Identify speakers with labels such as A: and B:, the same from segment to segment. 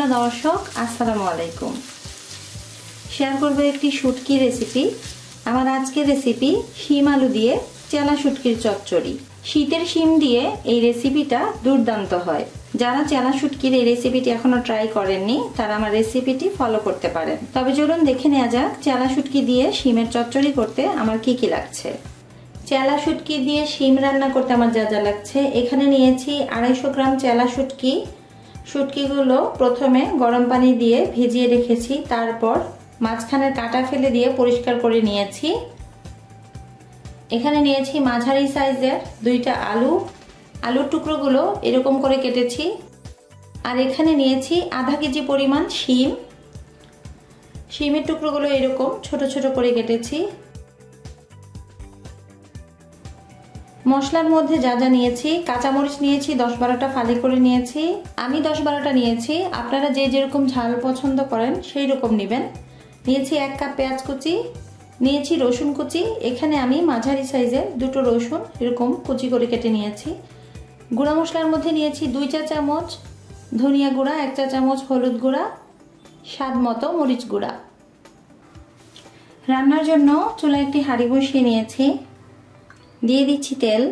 A: প্রিয়বালা দর্শক, আসসালামু আলাইকুম। শেয়ার করব একটি শুটকি রেসিপি। আমার আজকের রেসিপি শিম আলু দিয়ে চেলা শুটকির চচ্চড়ি। শীতের শিম দিয়ে এই রেসিপিটা দুর্দান্ত হয়। যারা চেলা শুটকির এই রেসিপিটি এখনো ট্রাই করেননি তারা আমার রেসিপিটি ফলো করতে পারেন। তবে চলুন দেখে নেওয়া যাক চেলা শুটকি দিয়ে শিমের চচ্চড়ি করতে আমার কি কি লাগছে। চেলা শুটকি দিয়ে শিম রান্না করতে আমার যা যা লাগছে, এখানে নিয়েছি 250 গ্রাম চেলা শুটকি। শুটকিগুলো প্রথমে গরম পানি দিয়ে ভিজিয়ে রেখেছি, তারপর মাঝখানের কাটা ফেলে দিয়ে পরিষ্কার করে নিয়েছি। এখানে নিয়েছি মাঝারি সাইজের 2টা আলু। আলুর টুকরোগুলো এরকম করে কেটেছি। আর এখানে নিয়েছি আধা কেজি পরিমাণ শিম। শিমের টুকরোগুলো এরকম ছোট ছোট করে কেটেছি। মশলার মধ্যে যা যা নিয়েছি, কাঁচামরিচ নিয়েছি 10-12টা ফালি করে নিয়েছি। আমি 10-12টা নিয়েছি, আপনারা যে যেরকম ঝাল পছন্দ করেন সেই রকম নেবেন। নিয়েছি 1 কাপ পেঁয়াজ কুচি, নিয়েছি রসুন কুচি। এখানে আমি মাঝারি সাইজের 2টো রসুন এরকম কুচি করে কেটে নিয়েছি। গুঁড়া মশলার মধ্যে নিয়েছি 2 চা চামচ ধনিয়া গুঁড়া, 1 চা চামচ হলুদ গুঁড়া, স্বাদ মতো মরিচ গুঁড়া। রান্নার জন্য চুলায় একটি হাঁড়ি বসিয়ে নিয়েছি। দিয়ে দিচ্ছি তেল।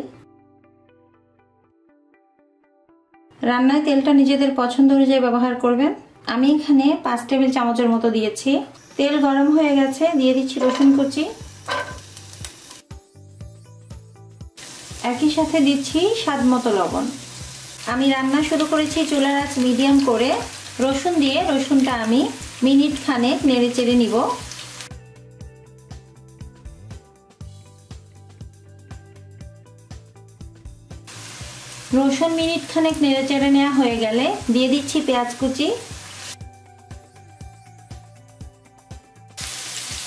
A: রান্নায় তেলটা নিজেদের পছন্দ অনুযায়ী ব্যবহার করবেন। আমি এখানে 5 টেবিল চামচের মতো দিয়েছি। তেল গরম হয়ে গেছে, দিয়ে দিচ্ছি রসুন কুচি। একই সাথে দিচ্ছি স্বাদ মতো লবণ। আমি রান্না শুরু করেছি চুলার আঁচ মিডিয়াম করে। রসুন দিয়ে রসুনটা আমি মিনিট খানেক নেড়ে চেড়ে নিব। রসুন মিনিট খানেক নেড়ে চেড়ে নেওয়া হয়ে গেলে দিয়ে দিচ্ছি পেঁয়াজ কুচি।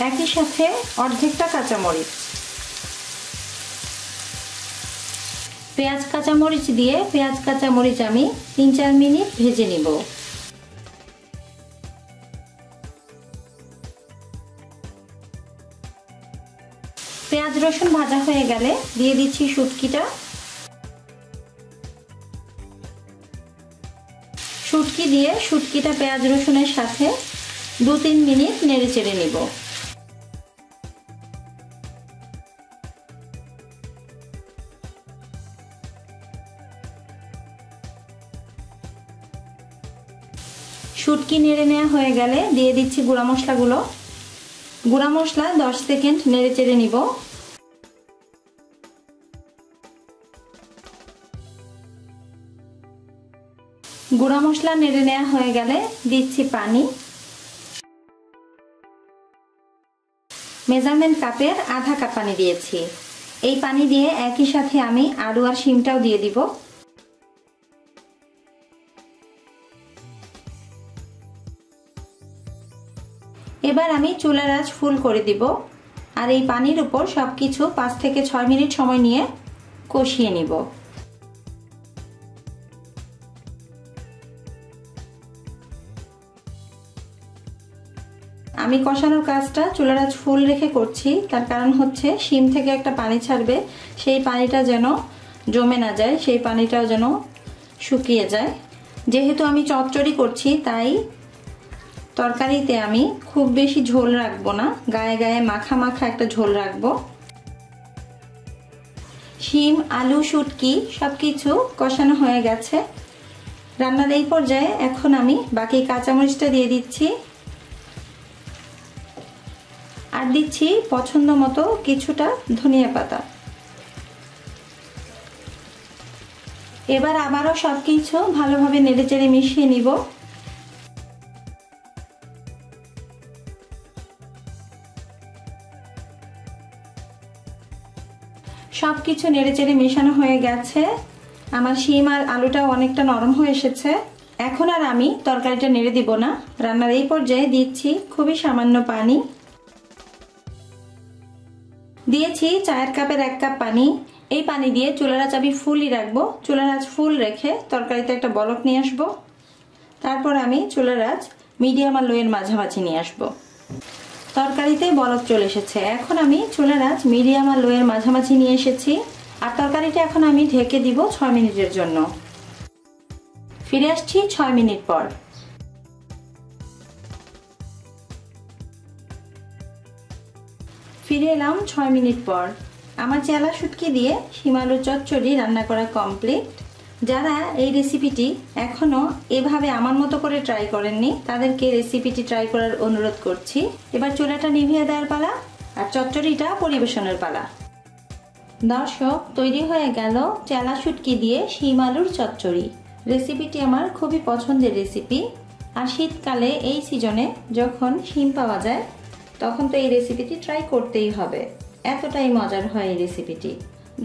A: একই সাথে অর্ধেকটা কাঁচামরিচ। পেঁয়াজ কাঁচামরিচ দিয়ে পেঁয়াজ কাঁচামরিচ আমি 3-4 মিনিট ভেজে নিব। পেঁয়াজ রসুন ভাজা হয়ে গেলে দিয়ে দিচ্ছি শুটকিটা। শুটকি দিয়ে শুটকিটা পেঁয়াজ রসুনের সাথে 2-3 মিনিট নেড়ে চেড়ে নিব। শুটকি নেড়ে নেওয়া হয়ে গেলে দিয়ে দিচ্ছি গুঁড়া মশলাগুলো। গুঁড়া মশলা 10 সেকেন্ড নেড়ে চেড়ে নিব। গুঁড়া মশলা নেড়ে নেওয়া হয়ে গেলে দিচ্ছি পানি। মেজারমেন্ট কাপের আধা কাপ পানি দিয়েছি। এই পানি দিয়ে একই সাথে আমি আলু আর শিমটাও দিয়ে দিব। এবার আমি চুলার আঁচ ফুল করে দিব। আর এই পানির উপর সবকিছু 5 থেকে 6 মিনিট সময় নিয়ে কষিয়ে নিব। আমি কষানোর কাজটা চুলার আঁচ ফুল রেখে করছি, তার কারণ হচ্ছে শিম থেকে একটা পানি ছাড়বে, সেই পানিটা যেন জমে না যায়, সেই পানিটাও যেন শুকিয়ে যায়। যেহেতু আমি চচ্চড়ি করছি তাই তরকারিতে আমি খুব বেশি ঝোল রাখবো না, গায়ে গায়ে মাখা মাখা একটা ঝোল রাখবো। শিম আলু শুটকি সবকিছু কষানো হয়ে গেছে। রান্নার এই পর্যায়ে এখন আমি বাকি কাঁচামরিচটা দিয়ে দিচ্ছি। আর দিচ্ছি পছন্দ মতো কিছুটা ধনিয়া পাতা। এবার আবারও সবকিছু ভালোভাবে নেড়েচেড়ে মিশিয়ে নিব। সবকিছু নেড়েচেড়ে মেশানো হয়ে গেছে। আমার শিম আর আলুটা অনেকটা নরম হয়ে এসেছে। এখন আর আমি তরকারিটা নেড়ে দিব না। রান্নার এই পর্যায়ে দিচ্ছি খুবই সামান্য পানি। দিয়েছি চায়ের কাপের 1 কাপ পানি। এই পানি দিয়ে চুলার আঁচ আমি ফুলই রাখবো। চুলার আঁচ ফুল রেখে তরকারিতে একটা বলক নিয়ে আসবো। তারপর আমি চুলার আঁচ মিডিয়াম আর লোয়ের মাঝামাঝি নিয়ে আসবো। তরকারিতে বলক চলে এসেছে। এখন আমি চুলার আঁচ মিডিয়াম আর লোয়ের মাঝামাঝি নিয়ে এসেছি। আর তরকারিটা এখন আমি ঢেকে দিব 6 মিনিটের জন্য। ফিরে আসছি 6 মিনিট পর। ফিরে এলাম 6 মিনিট পর। আমার চেলা শুটকি দিয়ে শিম আলুর চচ্চড়ি রান্না করা কমপ্লিট। যারা এই রেসিপিটি এখনো এভাবে আমার মতো করে ট্রাই করেননি তাদেরকে রেসিপিটি ট্রাই করার অনুরোধ করছি। এবার চুলাটা নিভিয়ে দেওয়ার পালা আর চচ্চড়িটা পরিবেশনের পালা। দর্শক, তৈরি হয়ে গেল চেলা শুটকি দিয়ে শিম আলুর চচ্চড়ি। রেসিপিটি আমার খুবই পছন্দের রেসিপি। আর শীতকালে এই সিজনে যখন শিম পাওয়া যায় তখন তো এই রেসিপিটি ট্রাই করতেই হবে, এতটাই মজার হয় এই রেসিপিটি।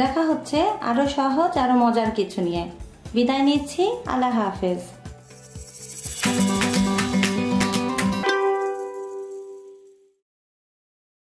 A: দেখা হচ্ছে আরো সহজ আরো মজার কিছু নিয়ে। বিদায় নিচ্ছি, আল্লাহ হাফেজ।